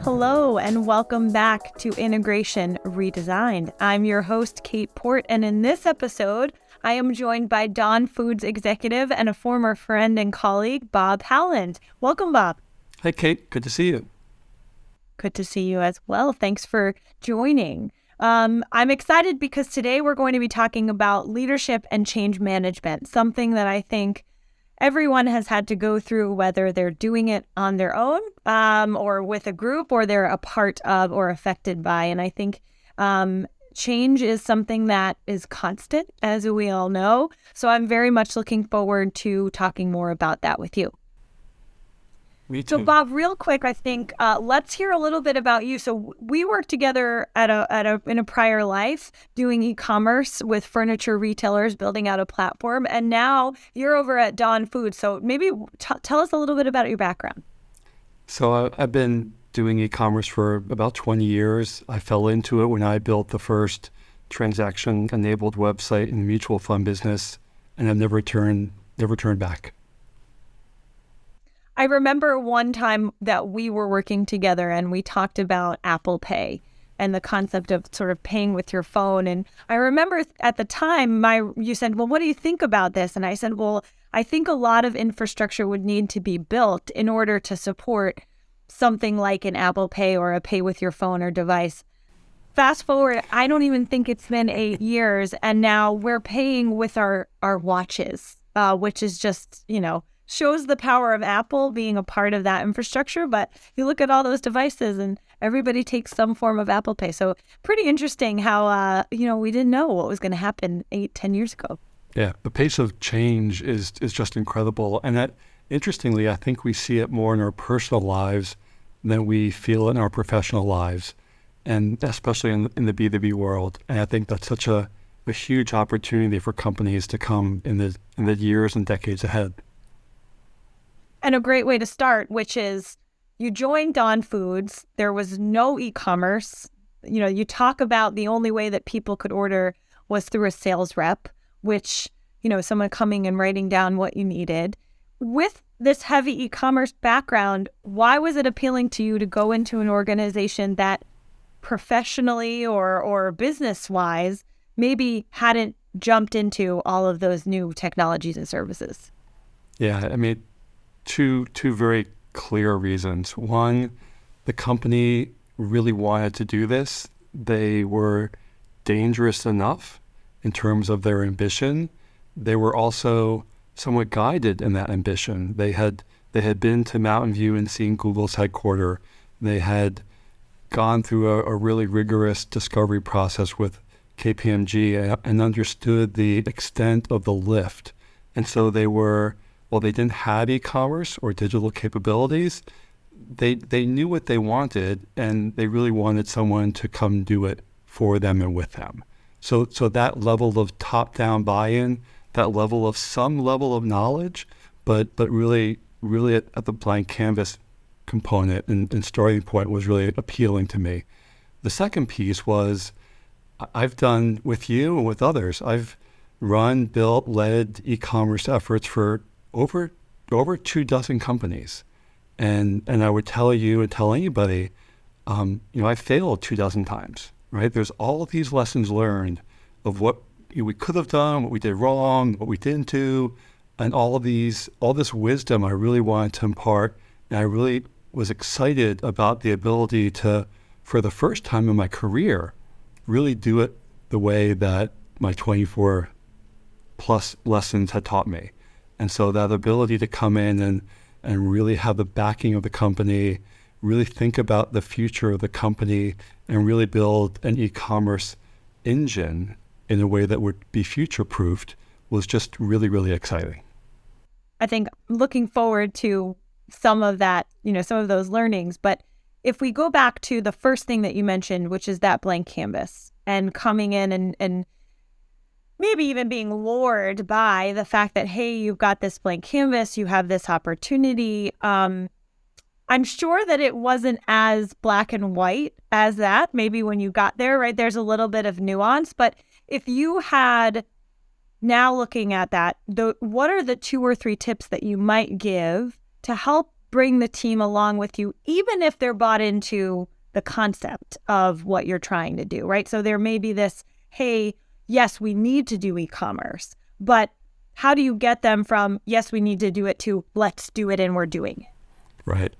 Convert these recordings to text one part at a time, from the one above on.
Hello and welcome back to Integration Redesigned. I'm your host, Cait Porte, and in this episode, I am joined by Dawn Foods executive and a former friend and colleague, Bob Howland. Welcome, Bob. Hey, Cait. Good to see you. Good to see you as well. Thanks for joining. I'm excited because today we're going to be talking about leadership and change management, something that I think everyone has had to go through, whether they're doing it on their own or with a group, or they're a part of or affected by. And I think change is something that is constant, as we all know. So I'm very much looking forward to talking more about that with you. Me too. So Bob, real quick, I think let's hear a little bit about you. So we worked together in a prior life doing e-commerce with furniture retailers, building out a platform, and now you're over at Dawn Foods. So maybe tell us a little bit about your background. So I've been doing e-commerce for about 20 years. I fell into it when I built the first transaction-enabled website in the mutual fund business, and I've never turned back. I remember one time that we were working together and we talked about Apple Pay and the concept of sort of paying with your phone. And I remember at the time you said, well, what do you think about this? And I said, well, I think a lot of infrastructure would need to be built in order to support something like an Apple Pay or a pay with your phone or device. Fast forward, I don't even think it's been 8 years. And now we're paying with our watches, which is just, shows the power of Apple being a part of that infrastructure. But you look at all those devices and everybody takes some form of Apple Pay. So pretty interesting how, we didn't know what was going to happen 8-10 years ago. Yeah, the pace of change is just incredible. And that, interestingly, I think we see it more in our personal lives than we feel in our professional lives, and especially in the B2B world. And I think that's such a huge opportunity for companies to come in the years and decades ahead. And a great way to start, which is you joined Dawn Foods. There was no e-commerce. You talk about the only way that people could order was through a sales rep, which, someone coming and writing down what you needed. With this heavy e-commerce background, why was it appealing to you to go into an organization that professionally or business-wise maybe hadn't jumped into all of those new technologies and services? Yeah, I mean, two very clear reasons. One, the company really wanted to do this. They were dangerous enough in terms of their ambition. They were also somewhat guided in that ambition. They had been to Mountain View and seen Google's headquarters. They had gone through a really rigorous discovery process with KPMG and understood the extent of the lift. And so they didn't have e-commerce or digital capabilities, they knew what they wanted, and they really wanted someone to come do it for them and with them. So that level of top-down buy-in, that level of some level of knowledge, but really at the blank canvas component and starting point was really appealing to me. The second piece was I've done with you and with others. I've run, built, led e-commerce efforts for over 24 companies. And I would tell you and tell anybody, I failed 24 times, right? There's all of these lessons learned of what we could have done, what we did wrong, what we didn't do, and all this wisdom I really wanted to impart. And I really was excited about the ability to, for the first time in my career, really do it the way that my 24 plus lessons had taught me. And so that ability to come in and really have the backing of the company, really think about the future of the company, and really build an e-commerce engine in a way that would be future-proofed was just really, really exciting. I think looking forward to some of that, some of those learnings. But if we go back to the first thing that you mentioned, which is that blank canvas and coming in and maybe even being lured by the fact that, hey, you've got this blank canvas, you have this opportunity. I'm sure that it wasn't as black and white as that. Maybe when you got there, right, there's a little bit of nuance. But if you had, now looking at that, what are the 2 or 3 tips that you might give to help bring the team along with you, even if they're bought into the concept of what you're trying to do, right? So there may be this, hey, yes, we need to do e-commerce, but how do you get them from, yes, we need to do it, to let's do it and we're doing it? Right.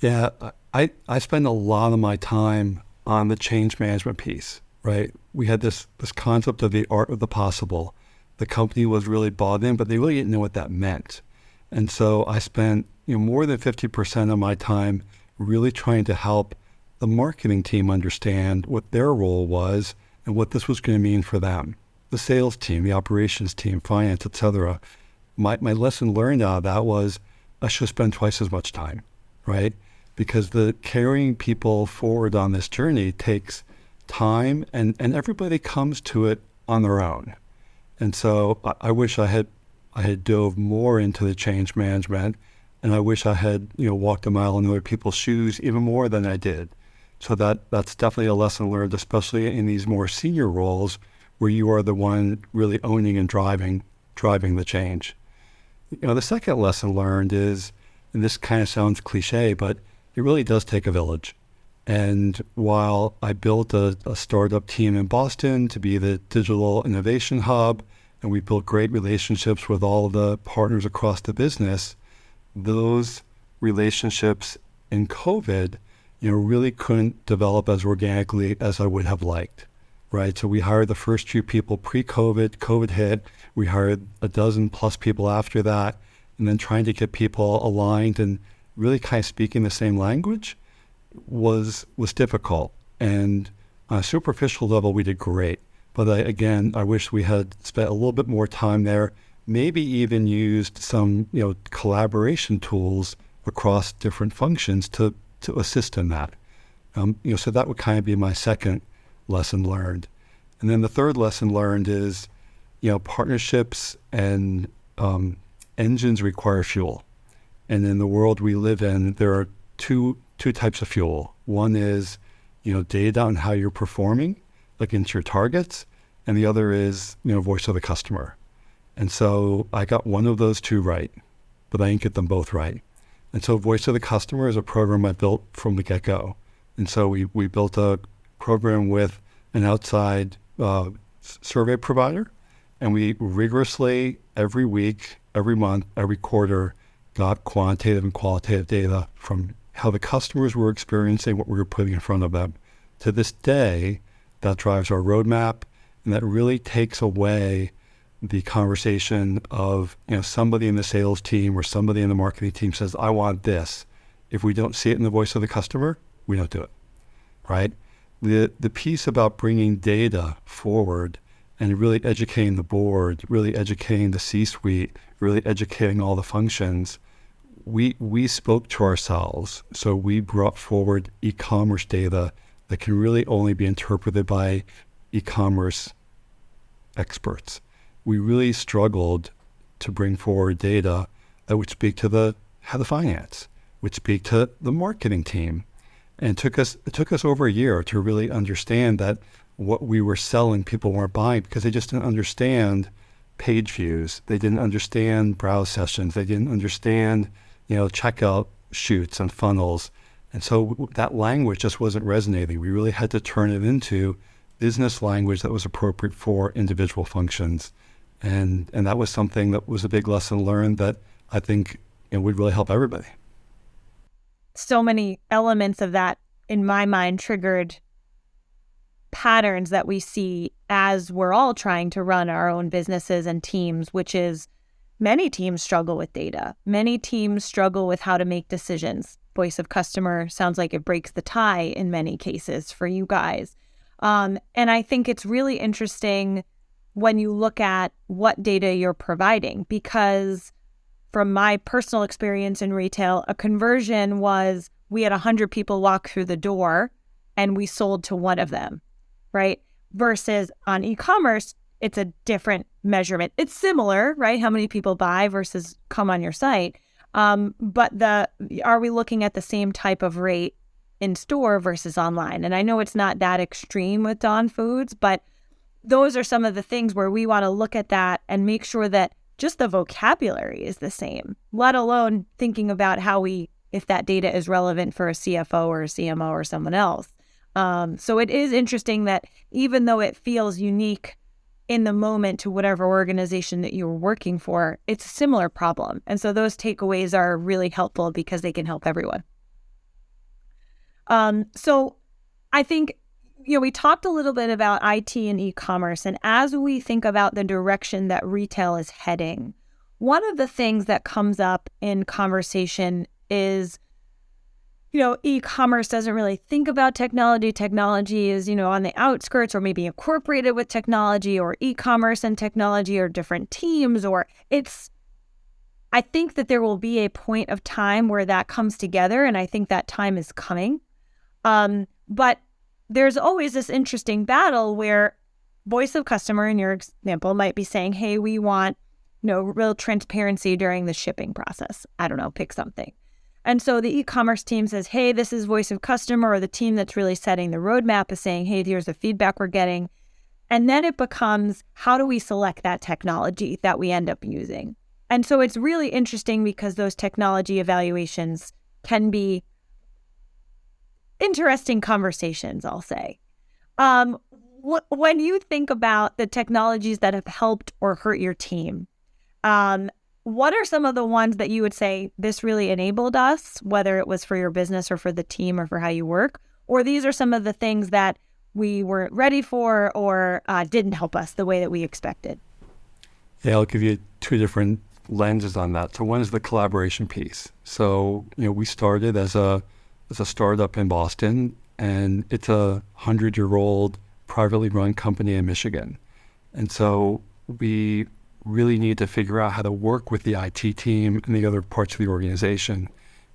Yeah, I spend a lot of my time on the change management piece, right? We had this concept of the art of the possible. The company was really bought in, but they really didn't know what that meant. And so I spent more than 50% of my time really trying to help the marketing team understand what their role was and what this was going to mean for them. The sales team, the operations team, finance, etc. My lesson learned out of that was I should spend twice as much time, right? Because the carrying people forward on this journey takes time, and everybody comes to it on their own. And so I wish I had dove more into the change management, and I wish I had walked a mile in other people's shoes even more than I did. So that's definitely a lesson learned, especially in these more senior roles where you are the one really owning and driving the change. The second lesson learned is, and this kind of sounds cliche, but it really does take a village. And while I built a startup team in Boston to be the digital innovation hub, and we built great relationships with all of the partners across the business, those relationships in COVID, really couldn't develop as organically as I would have liked, right? So we hired the first few people pre-COVID, COVID hit, we hired a dozen plus people after that, and then trying to get people aligned and really kind of speaking the same language was difficult. And on a superficial level, we did great. But I wish we had spent a little bit more time there, maybe even used some, collaboration tools across different functions to assist in that. So that would kind of be my second lesson learned. And then the third lesson learned is, partnerships and engines require fuel. And in the world we live in, there are two types of fuel. One is, data on how you're performing against your targets, and the other is, voice of the customer. And so I got one of those two right, but I didn't get them both right. And so Voice of the Customer is a program I built from the get-go. And so we built a program with an outside survey provider, and we rigorously, every week, every month, every quarter, got quantitative and qualitative data from how the customers were experiencing what we were putting in front of them. To this day, that drives our roadmap, and that really takes away the conversation of, somebody in the sales team or somebody in the marketing team says, I want this. If we don't see it in the voice of the customer, we don't do it, right? The piece about bringing data forward and really educating the board, really educating the C-suite, really educating all the functions, we spoke to ourselves. So we brought forward e-commerce data that can really only be interpreted by e-commerce experts. We really struggled to bring forward data that would speak to the head of finance, would speak to the marketing team. And it took us over a year to really understand that what we were selling, people weren't buying because they just didn't understand page views. They didn't understand browse sessions. They didn't understand, checkout chutes and funnels. And so that language just wasn't resonating. We really had to turn it into business language that was appropriate for individual functions. And that was something that was a big lesson learned that I think would really help everybody. So many elements of that, in my mind, triggered patterns that we see as we're all trying to run our own businesses and teams, which is many teams struggle with data. Many teams struggle with how to make decisions. Voice of customer sounds like it breaks the tie in many cases for you guys. And I think it's really interesting when you look at what data you're providing, because from my personal experience in retail, a conversion was we had 100 people walk through the door and we sold to one of them, right? Versus on e-commerce, it's a different measurement. It's similar, right? How many people buy versus come on your site. But are we looking at the same type of rate in store versus online? And I know it's not that extreme with Dawn Foods, but those are some of the things where we want to look at that and make sure that just the vocabulary is the same, let alone thinking about how we if that data is relevant for a CFO or a CMO or someone else. So it is interesting that even though it feels unique in the moment to whatever organization that you were working for, it's a similar problem. And so those takeaways are really helpful because they can help everyone. So I think, we talked a little bit about IT and e-commerce, and as we think about the direction that retail is heading, one of the things that comes up in conversation is, e-commerce doesn't really think about technology. Technology is, on the outskirts or maybe incorporated with technology, or e-commerce and technology are different teams, I think that there will be a point of time where that comes together, and I think that time is coming. But there's always this interesting battle where voice of customer, in your example, might be saying, hey, we want, real transparency during the shipping process. I don't know, pick something. And so the e-commerce team says, hey, this is voice of customer, or the team that's really setting the roadmap is saying, hey, here's the feedback we're getting. And then it becomes, how do we select that technology that we end up using? And so it's really interesting because those technology evaluations can be interesting conversations, I'll say. When you think about the technologies that have helped or hurt your team, what are some of the ones that you would say this really enabled us, whether it was for your business or for the team or for how you work, or these are some of the things that we weren't ready for or didn't help us the way that we expected? Yeah, I'll give you two different lenses on that. So one is the collaboration piece. So, we started as a startup in Boston, and it's a 100-year-old privately run company in Michigan. And so we really need to figure out how to work with the IT team and the other parts of the organization.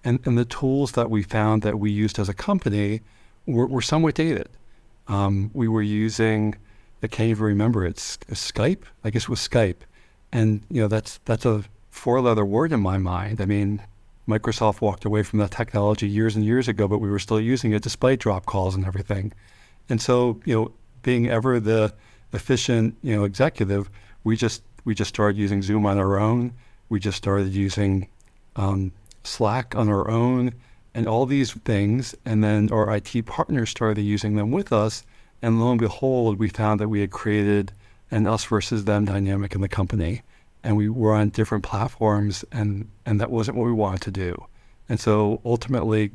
And the tools that we found that we used as a company were somewhat dated. We were using, I can't even remember, it's Skype? I guess it was Skype. And, that's a four-letter word in my mind. I mean, Microsoft walked away from that technology years and years ago, but we were still using it despite drop calls and everything. And so, being ever the efficient, executive, we just started using Zoom on our own. We just started using Slack on our own and all these things. And then our IT partners started using them with us. And lo and behold, we found that we had created an us versus them dynamic in the company. And we were on different platforms, and that wasn't what we wanted to do. And so ultimately,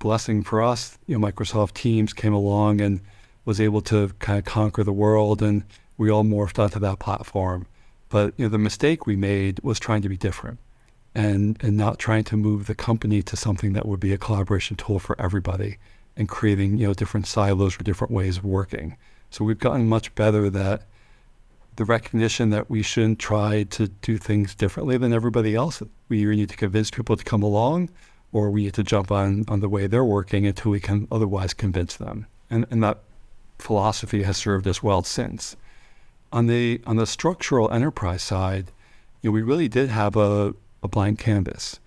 blessing for us, Microsoft Teams came along and was able to kind of conquer the world, and we all morphed onto that platform. But the mistake we made was trying to be different and not trying to move the company to something that would be a collaboration tool for everybody, and creating different silos or different ways of working. So we've gotten much better that the recognition that we shouldn't try to do things differently than everybody else. We either need to convince people to come along, or we need to jump on the way they're working until we can otherwise convince them. And that philosophy has served us well since. On the structural enterprise side, we really did have a blank canvas.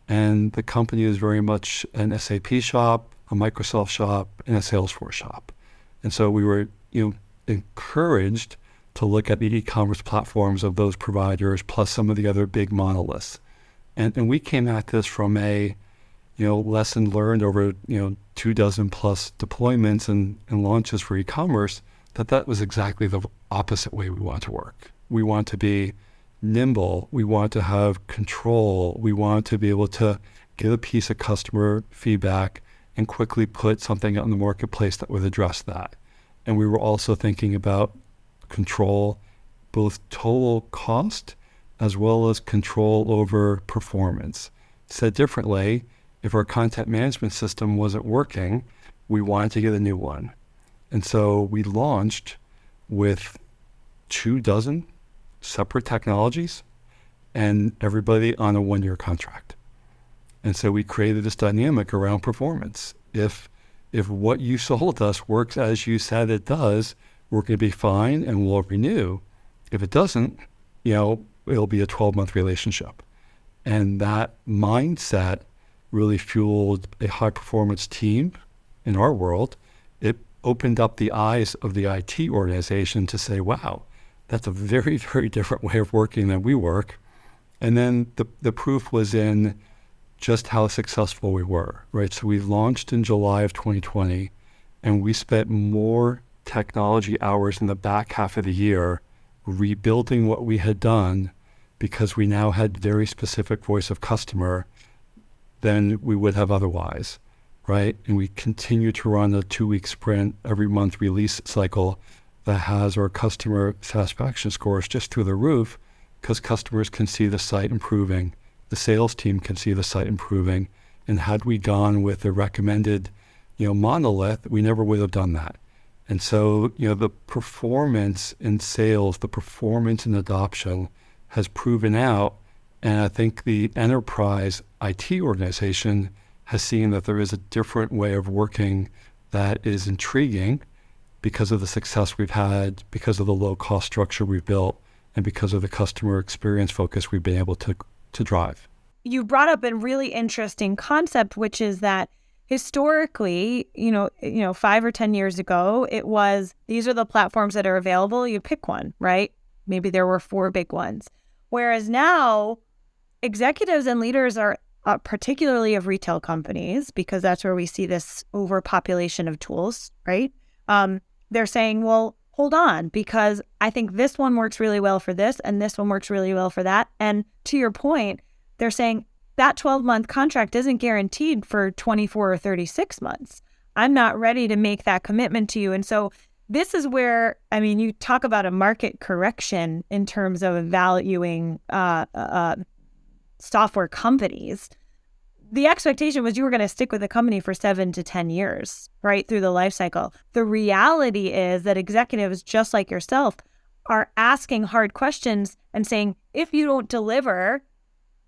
And the company is very much an SAP shop, a Microsoft shop, and a Salesforce shop. And so we were encouraged to look at the e-commerce platforms of those providers, plus some of the other big monoliths. And we came at this from a, lesson learned over, 24 plus deployments and launches for e-commerce, that was exactly the opposite way we want to work. We want to be nimble. We want to have control. We want to be able to get a piece of customer feedback and quickly put something out in the marketplace that would address that. And we were also thinking about control, both total cost as well as control over performance. Said differently, if our content management system wasn't working, we wanted to get a new one. And so we launched with 24 separate technologies and everybody on a 1-year contract. And so we created this dynamic around performance. If what you sold us works as you said it does, we're going to be fine and we'll renew. If it doesn't, it'll be a 12-month relationship. And that mindset really fueled a high-performance team in our world. It opened up the eyes of the IT organization to say, wow, that's a very, very different way of working than we work. And then the proof was in just how successful we were, right? So we launched in July of 2020, and we spent more technology hours in the back half of the year rebuilding what we had done because we now had very specific voice of customer than we would have otherwise, right? And we continue to run a 2-week sprint every month release cycle that has our customer satisfaction scores just through the roof because customers can see the site improving. The sales team can see the site improving. And had we gone with the recommended, monolith, we never would have done that. And so, the performance in sales, the performance in adoption has proven out. And I think the enterprise IT organization has seen that there is a different way of working that is intriguing because of the success we've had, because of the low cost structure we've built, and because of the customer experience focus we've been able to drive. You brought up a really interesting concept, which is that historically, 5 or 10 years ago, it was, these are the platforms that are available. You pick one, right? Maybe there were 4 big ones. Whereas now, executives and leaders are, particularly of retail companies, because that's where we see this overpopulation of tools, right? They're saying, well, hold on, because I think this one works really well for this, and this one works really well for that. And to your point, they're saying that 12-month contract isn't guaranteed for 24 or 36 months. I'm not ready to make that commitment to you. And so this is where, you talk about a market correction in terms of valuing software companies. The expectation was you were going to stick with the company for 7 to 10 years, right, through the life cycle. The reality is that executives, just like yourself, are asking hard questions and saying, if you don't deliver,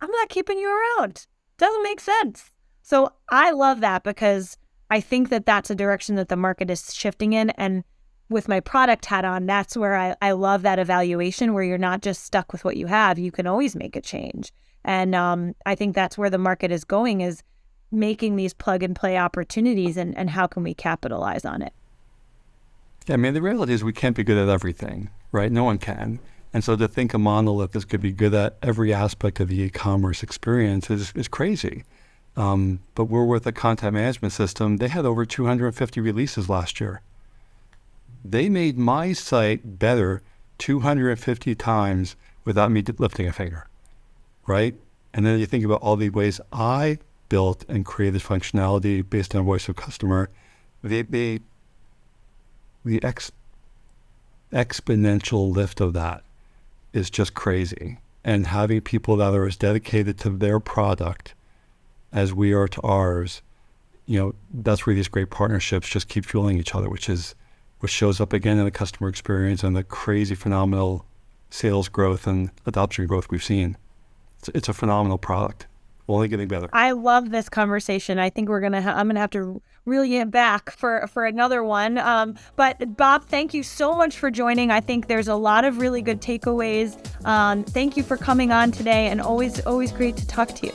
I'm not keeping you around. Doesn't make sense. So I love that because I think that that's a direction that the market is shifting in. And with my product hat on, that's where I love that evaluation where you're not just stuck with what you have. You can always make a change. And I think that's where the market is going, is making these plug and play opportunities and how can we capitalize on it? Yeah, the reality is we can't be good at everything, right? No one can. And so to think a monolith is going to be good at every aspect of the e-commerce experience is crazy. But we're with a content management system. They had over 250 releases last year. They made my site better 250 times without me lifting a finger, right? And then you think about all the ways I built and created functionality based on voice of customer. The exponential lift of that is just crazy. And having people that are as dedicated to their product as we are to ours, that's where these great partnerships just keep fueling each other, which shows up again in the customer experience and the crazy phenomenal sales growth and adoption growth we've seen. It's a phenomenal product. Only getting better. I love this conversation. I think I'm gonna have to reel you back for another one. But Bob, thank you so much for joining. I think there's a lot of really good takeaways. Thank you for coming on today, and always great to talk to you.